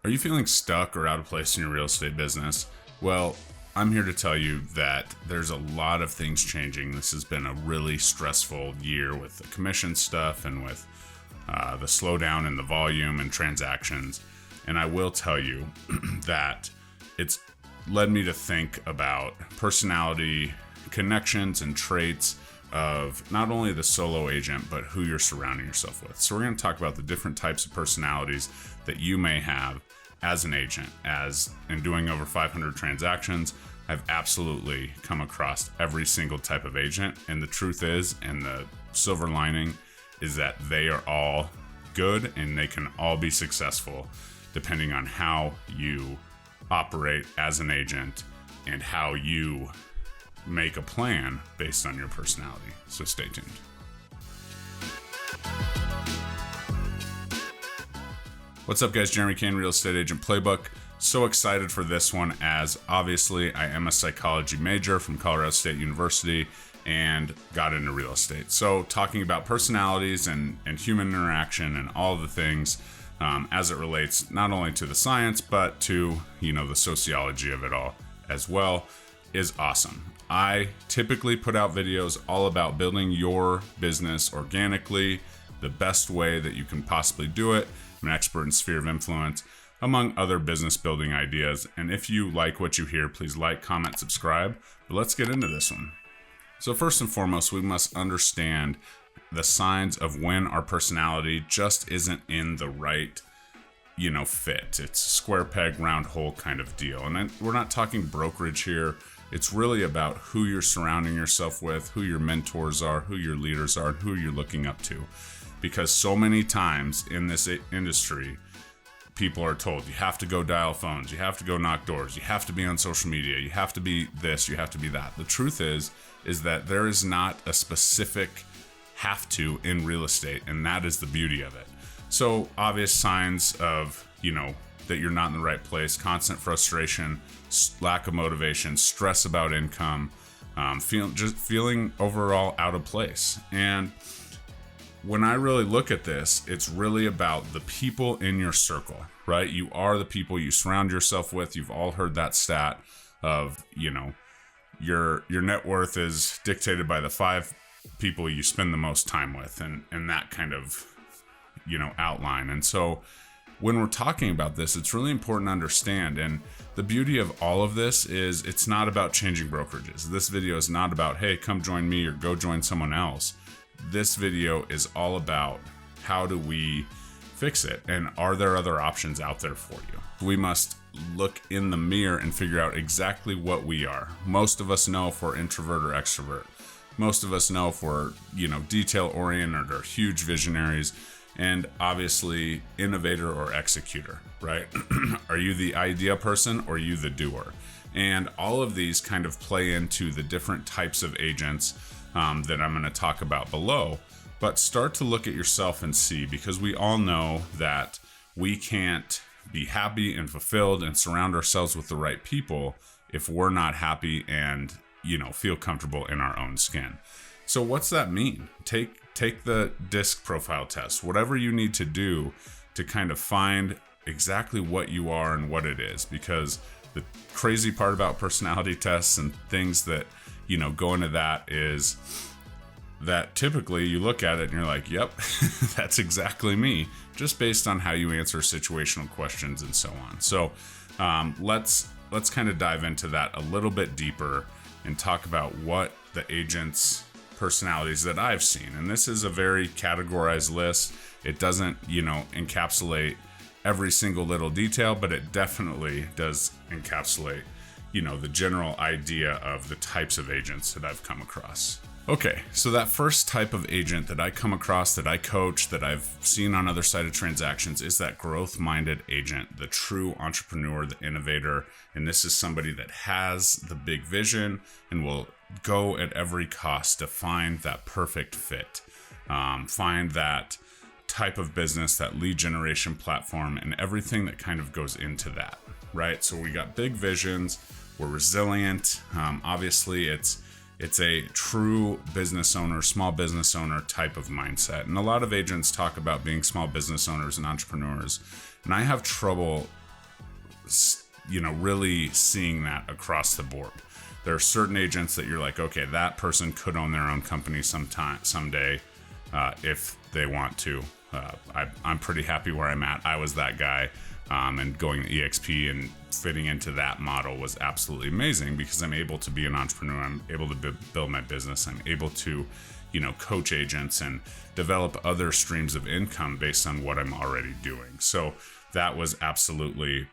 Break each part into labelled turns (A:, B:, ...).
A: Are you feeling stuck or out of place in your real estate business? Well, I'm here to tell you that there's a lot of things changing. This has been a really stressful year with the commission stuff and with the slowdown in the volume and transactions. And I will tell you that it's led me to think about personality, connections, and traits of not only the solo agent, but who you're surrounding yourself with. So we're going to talk about the different types of personalities that you may have as an agent. As in doing over 500 transactions, I've absolutely come across every single type of agent. And the truth is, and the silver lining is that they are all good and they can all be successful depending on how you operate as an agent and how you make a plan based on your personality. So stay tuned. What's up, guys? Jeremy Kane, Real Estate Agent Playbook. So excited for this one, as obviously I am a psychology major from Colorado State University and got into real estate. So talking about personalities and human interaction and all the things as it relates not only to the science, but to, the sociology of it all as well is awesome. I typically put out videos all about building your business organically, the best way that you can possibly do it. I'm an expert in sphere of influence, among other business building ideas. And if you like what you hear, please like, comment, subscribe. But let's get into this one. So first and foremost, we must understand the signs of when our personality just isn't in the right, fit. It's square peg, round hole kind of deal. And we're not talking brokerage here. It's really about who you're surrounding yourself with, who your mentors are, who your leaders are, and who you're looking up to. Because so many times in this industry, people are told you have to go dial phones, you have to go knock doors, you have to be on social media, you have to be this, you have to be that. The truth is that there is not a specific have to in real estate, and that is the beauty of it. So obvious signs of, that you're not in the right place: constant frustration, lack of motivation, stress about income, feeling overall out of place. And when I really look at this, it's really about the people in your circle, right? You are the people you surround yourself with. You've all heard that stat of, your net worth is dictated by the 5 people you spend the most time with, and that kind of, outline. And so when we're talking about this, it's really important to understand. And the beauty of all of this is it's not about changing brokerages. This video is not about, hey, come join me or go join someone else. This video is all about how do we fix it, and are there other options out there for you? We must look in the mirror and figure out exactly what we are. Most of us know if we're introvert or extrovert. Most of us know if we're, detail oriented or huge visionaries, and obviously innovator or executor, right? Are you the idea person or are you the doer? And all of these kind of play into the different types of agents that I'm going to talk about below. But start to look at yourself and see, because we all know that we can't be happy and fulfilled and surround ourselves with the right people if we're not happy and, feel comfortable in our own skin. So what's that mean? Take the DISC profile test, whatever you need to do to kind of find exactly what you are and what it is. Because the crazy part about personality tests and things that, go into that is that typically you look at it and you're like, yep, that's exactly me, just based on how you answer situational questions and so on. So let's kind of dive into that a little bit deeper and talk about what the agents' personalities that I've seen. And this is a very categorized list. It doesn't, encapsulate every single little detail, but it definitely does encapsulate, the general idea of the types of agents that I've come across. Okay, so that first type of agent that I come across, that I coach, that I've seen on other side of transactions, is that growth-minded agent, the true entrepreneur, the innovator. And this is somebody that has the big vision and will go at every cost to find that perfect fit, find that type of business, that lead generation platform, and everything that kind of goes into that, right? So we got big visions, we're resilient. Obviously, it's a true business owner, small business owner type of mindset. And a lot of agents talk about being small business owners and entrepreneurs. And I have trouble really seeing that across the board. There are certain agents that you're like, okay, that person could own their own company someday, if they want to. I'm pretty happy where I'm at. I was that guy, and going to EXP and fitting into that model was absolutely amazing because I'm able to be an entrepreneur. I'm able to build my business. I'm able to, coach agents and develop other streams of income based on what I'm already doing. So that was absolutely,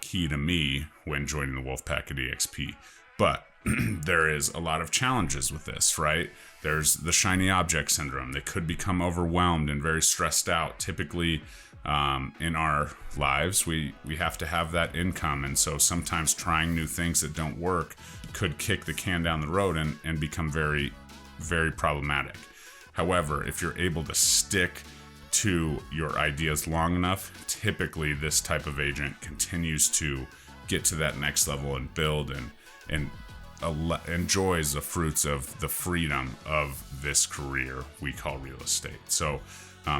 A: key to me when joining the Wolfpack at EXP. But there is a lot of challenges with this, right? There's the shiny object syndrome. They could become overwhelmed and very stressed out. Typically, in our lives, we have to have that income. And so sometimes trying new things that don't work could kick the can down the road and become very, very problematic. However, if you're able to stick to your ideas long enough, typically this type of agent continues to get to that next level and build and enjoys the fruits of the freedom of this career we call real estate. So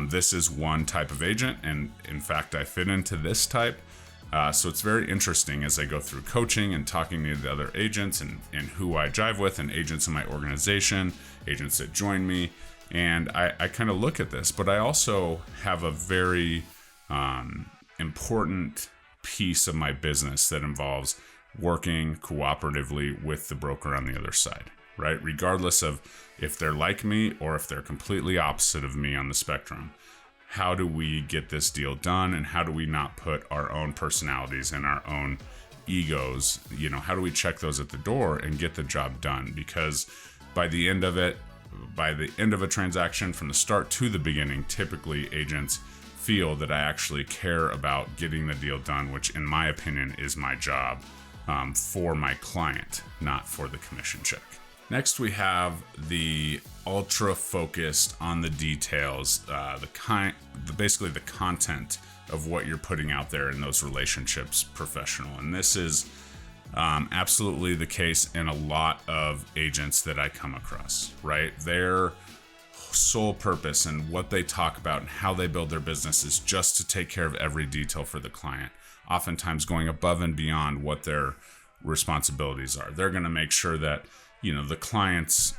A: this is one type of agent, and in fact I fit into this type. So it's very interesting as I go through coaching and talking to the other agents and who I jive with, and agents in my organization, agents that join me. And I kind of look at this, but I also have a very important piece of my business that involves working cooperatively with the broker on the other side, right? Regardless of if they're like me or if they're completely opposite of me on the spectrum. How do we get this deal done, and how do we not put our own personalities and our own egos, how do we check those at the door and get the job done? Because by the end of a transaction, from the start to the beginning, typically agents feel that I actually care about getting the deal done, which in my opinion is my job, for my client, not for the commission check. Next, we have the ultra focused on the details, basically the content of what you're putting out there in those relationships professional. And this is absolutely the case in a lot of agents that I come across, right? Their sole purpose and what they talk about and how they build their business is just to take care of every detail for the client, oftentimes going above and beyond what their responsibilities are. They're going to make sure that the client's,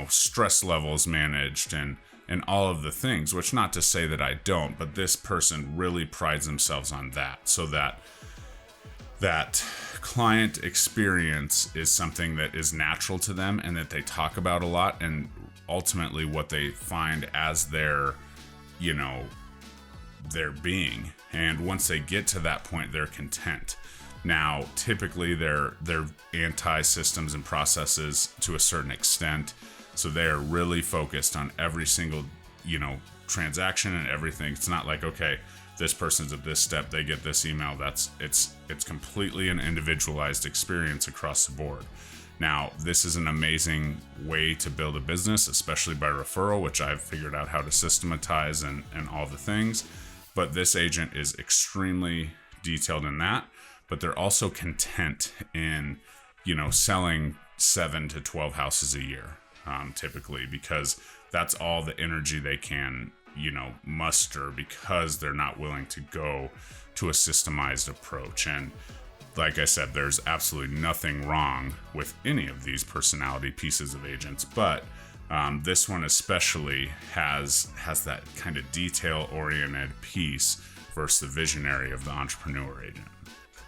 A: stress levels managed and all of the things, which not to say that I don't, but this person really prides themselves on that, so that client experience is something that is natural to them and that they talk about a lot, and ultimately what they find as their being. And once they get to that point, they're content. Now, typically they're anti-systems and processes to a certain extent. So they are really focused on every single, transaction and everything. It's not like, okay, this person's at this step, they get this email. It's completely an individualized experience across the board. Now, this is an amazing way to build a business, especially by referral, which I've figured out how to systematize and all the things. But this agent is extremely detailed in that. But they're also content in, selling 7 to 12 houses a year, typically, because that's all the energy they can, muster, because they're not willing to go to a systemized approach. And like I said, there's absolutely nothing wrong with any of these personality pieces of agents, but this one especially has that kind of detail-oriented piece versus the visionary of the entrepreneur agent.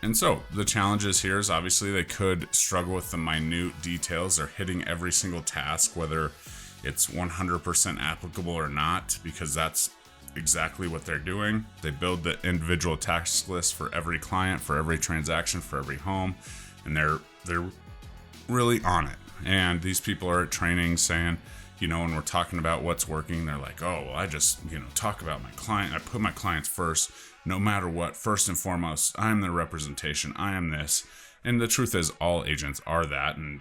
A: And so the challenges here is obviously they could struggle with the minute details. They're hitting every single task, whether it's 100% applicable or not, because that's exactly what they're doing. They build the individual task list for every client, for every transaction, for every home, and they're really on it. And these people are at training saying, when we're talking about what's working, they're like, oh, well, I just, talk about my client. I put my clients first, no matter what. First and foremost, I'm their representation. I am this. And the truth is, all agents are that. And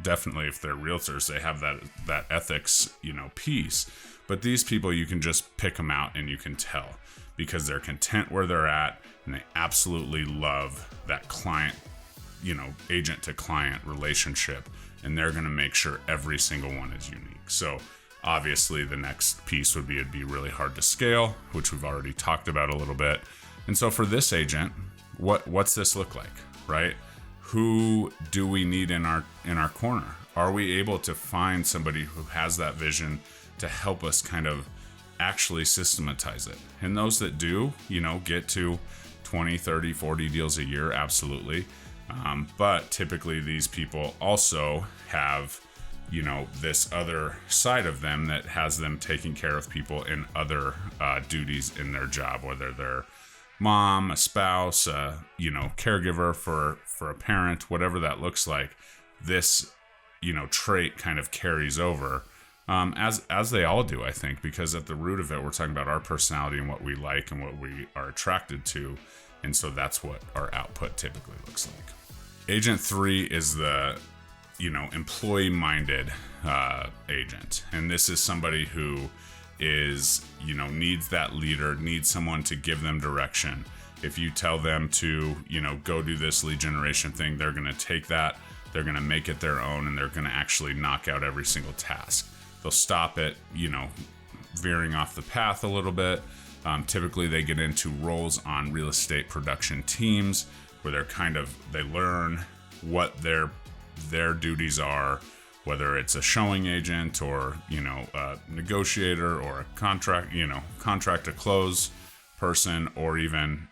A: definitely if they're realtors, they have that ethics, piece. But these people, you can just pick them out and you can tell, because they're content where they're at, and they absolutely love that client, agent to client relationship. And they're going to make sure every single one is unique. So obviously the next piece would be, it'd be really hard to scale, which we've already talked about a little bit. And so for this agent, what's this look like, right? Who do we need in our corner? Are we able to find somebody who has that vision to help us kind of actually systematize it? And those that do, get to 20, 30, 40 deals a year, absolutely. But typically these people also have, this other side of them that has them taking care of people in other duties in their job, whether they're mom, a spouse, caregiver for a parent, whatever that looks like. This, trait kind of carries over, as they all do, I think, because at the root of it, we're talking about our personality and what we like and what we are attracted to. And so that's what our output typically looks like. Agent 3 is the, employee-minded agent. And this is somebody who is, needs that leader, needs someone to give them direction. If you tell them to, go do this lead generation thing, they're going to take that, they're going to make it their own, and they're going to actually knock out every single task. They'll stop it, veering off the path a little bit. Typically they get into roles on real estate production teams where they learn what their duties are, whether it's a showing agent or, a negotiator or a contract to close person, or even,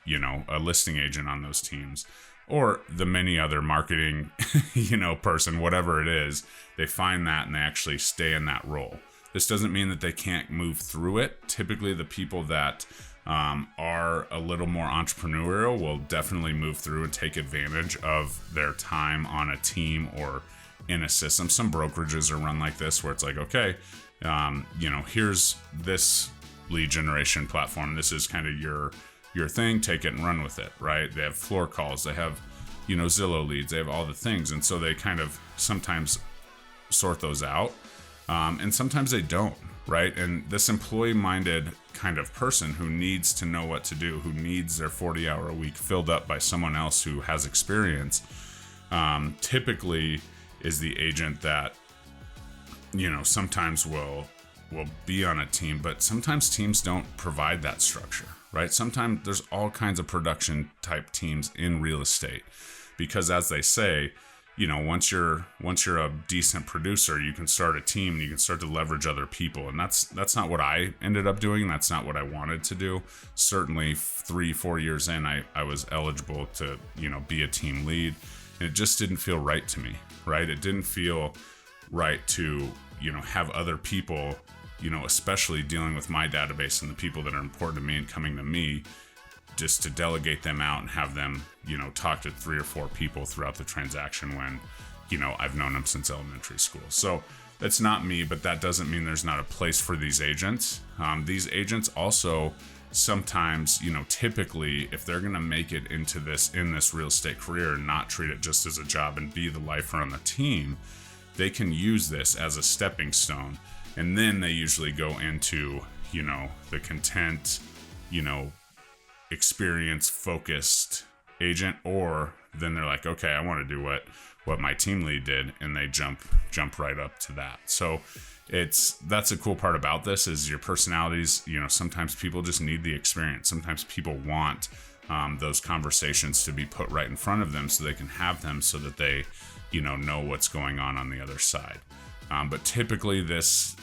A: a listing agent on those teams, or the many other marketing, person, whatever it is. They find that and they actually stay in that role. This doesn't mean that they can't move through it. Typically the people that are a little more entrepreneurial will definitely move through and take advantage of their time on a team or in a system. Some brokerages are run like this, where it's like, okay, here's this lead generation platform. This is kind of your thing. Take it and run with it, right? They have floor calls. They have, Zillow leads. They have all the things. And so they kind of sometimes sort those out. And sometimes they don't, right? And this employee-minded kind of person who needs to know what to do, who needs their 40-hour a week filled up by someone else who has experience, typically is the agent that, sometimes will be on a team, but sometimes teams don't provide that structure, right? Sometimes there's all kinds of production type teams in real estate, because as they say, once you're a decent producer, you can start a team and you can start to leverage other people. And that's not what I ended up doing. That's not what I wanted to do. Certainly 3-4 years in, I was eligible to, be a team lead, and it just didn't feel right to me, right? It didn't feel right to, have other people, especially dealing with my database and the people that are important to me and coming to me, just to delegate them out and have them, talk to 3 or 4 people throughout the transaction when, I've known them since elementary school. So that's not me, but that doesn't mean there's not a place for these agents. These agents also sometimes, typically, if they're going to make it in this real estate career and not treat it just as a job and be the lifer on the team, they can use this as a stepping stone. And then they usually go into, the content, experience focused agent, or then they're like, okay, I want to do what my team lead did, and they jump right up to that. So that's a cool part about this is your personalities. Sometimes people just need the experience. Sometimes people want those conversations to be put right in front of them so they can have them, so that they know what's going on the other side. But typically this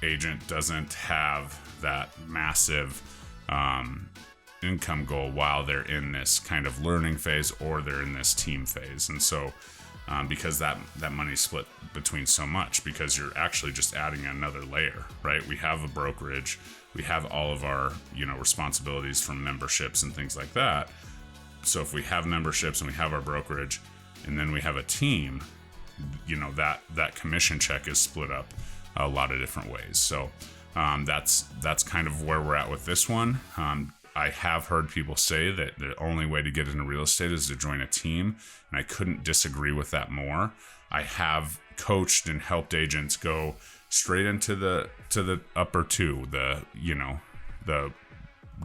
A: agent doesn't have that massive income goal while they're in this kind of learning phase, or they're in this team phase. And so because that money's split between so much, because you're actually just adding another layer, right? We have a brokerage, we have all of our responsibilities from memberships and things like that. So if we have memberships and we have our brokerage and then we have a team, that commission check is split up a lot of different ways. So that's kind of where we're at with this one. I have heard people say that the only way to get into real estate is to join a team, and I couldn't disagree with that more. I have coached and helped agents go straight into the upper two, the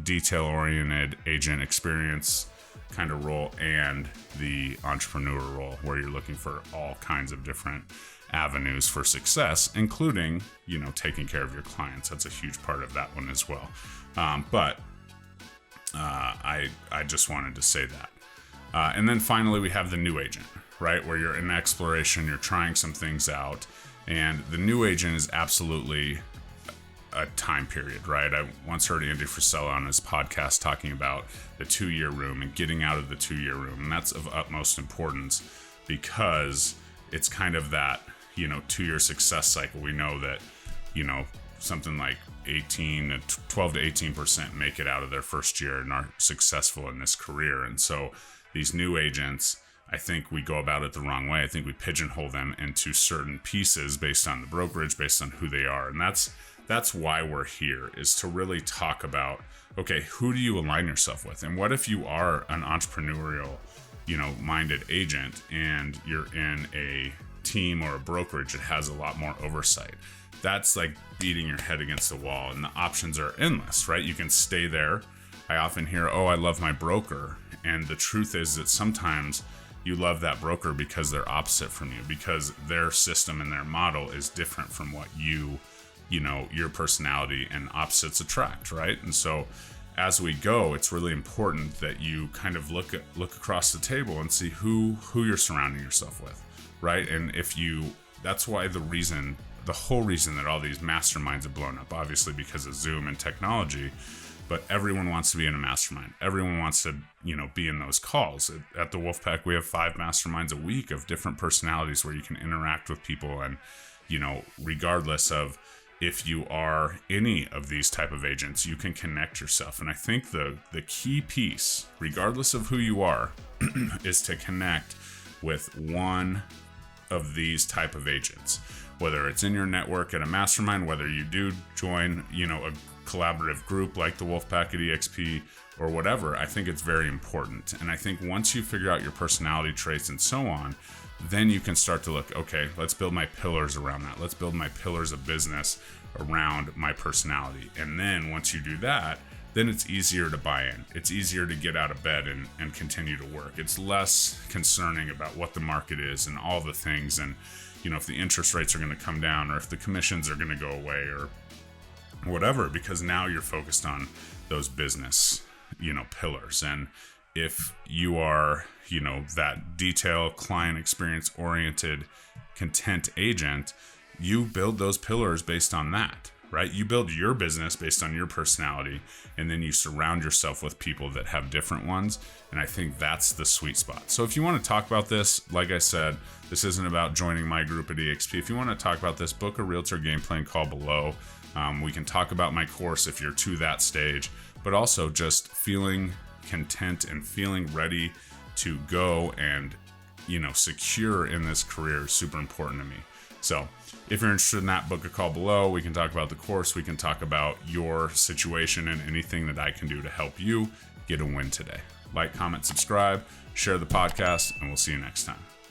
A: detail-oriented agent experience kind of role, and the entrepreneur role, where you're looking for all kinds of different avenues for success, including taking care of your clients. That's a huge part of that one as well. But I just wanted to say that. And then finally, we have the new agent, right? Where you're in exploration, you're trying some things out. And the new agent is absolutely a time period, right? I once heard Andy Frisella on his podcast talking about the 2-year room and getting out of the 2-year room. And that's of utmost importance because it's kind of that, 2-year success cycle. We know that, something like 12 to 18% make it out of their first year and are successful in this career. And so these new agents, I think we go about it the wrong way. I think we pigeonhole them into certain pieces based on the brokerage, based on who they are. And that's why we're here, is to really talk about, okay, who do you align yourself with? And what if you are an entrepreneurial, minded agent and you're in a team or a brokerage that has a lot more oversight? That's like beating your head against the wall, and the options are endless, right? You can stay there. I often hear, oh, I love my broker. And the truth is that sometimes you love that broker because they're opposite from you, because their system and their model is different from what your personality and opposites attract, right? And so as we go, it's really important that you kind of look across the table and see who you're surrounding yourself with, right? And that's why the whole reason that all these masterminds have blown up, obviously because of Zoom and technology, but everyone wants to be in a mastermind. Everyone wants to, be in those calls. At the Wolfpack, we have 5 masterminds a week of different personalities where you can interact with people. And, regardless of if you are any of these type of agents, you can connect yourself. And I think the key piece, regardless of who you are, is to connect with one of these type of agents, whether it's in your network at a mastermind, whether you do join, a collaborative group like the Wolfpack at EXP or whatever. I think it's very important. And I think once you figure out your personality traits and so on, then you can start to look, okay, let's build my pillars around that. Let's build my pillars of business around my personality. And then once you do that, then it's easier to buy in. It's easier to get out of bed and continue to work. It's less concerning about what the market is and all the things. And, if the interest rates are going to come down or if the commissions are going to go away or whatever, because now you're focused on those business, pillars. And if you are, that detail, client experience oriented, content agent, you build those pillars based on that, right? You build your business based on your personality, and then you surround yourself with people that have different ones. And I think that's the sweet spot. So if you want to talk about this, like I said, this isn't about joining my group at EXP. If you want to talk about this, book a Realtor game plan call below. We can talk about my course if you're to that stage, but also just feeling content and feeling ready to go and, secure in this career is super important to me. So if you're interested in that, book a call below. We can talk about the course. We can talk about your situation and anything that I can do to help you get a win today. Like, comment, subscribe, share the podcast, and we'll see you next time.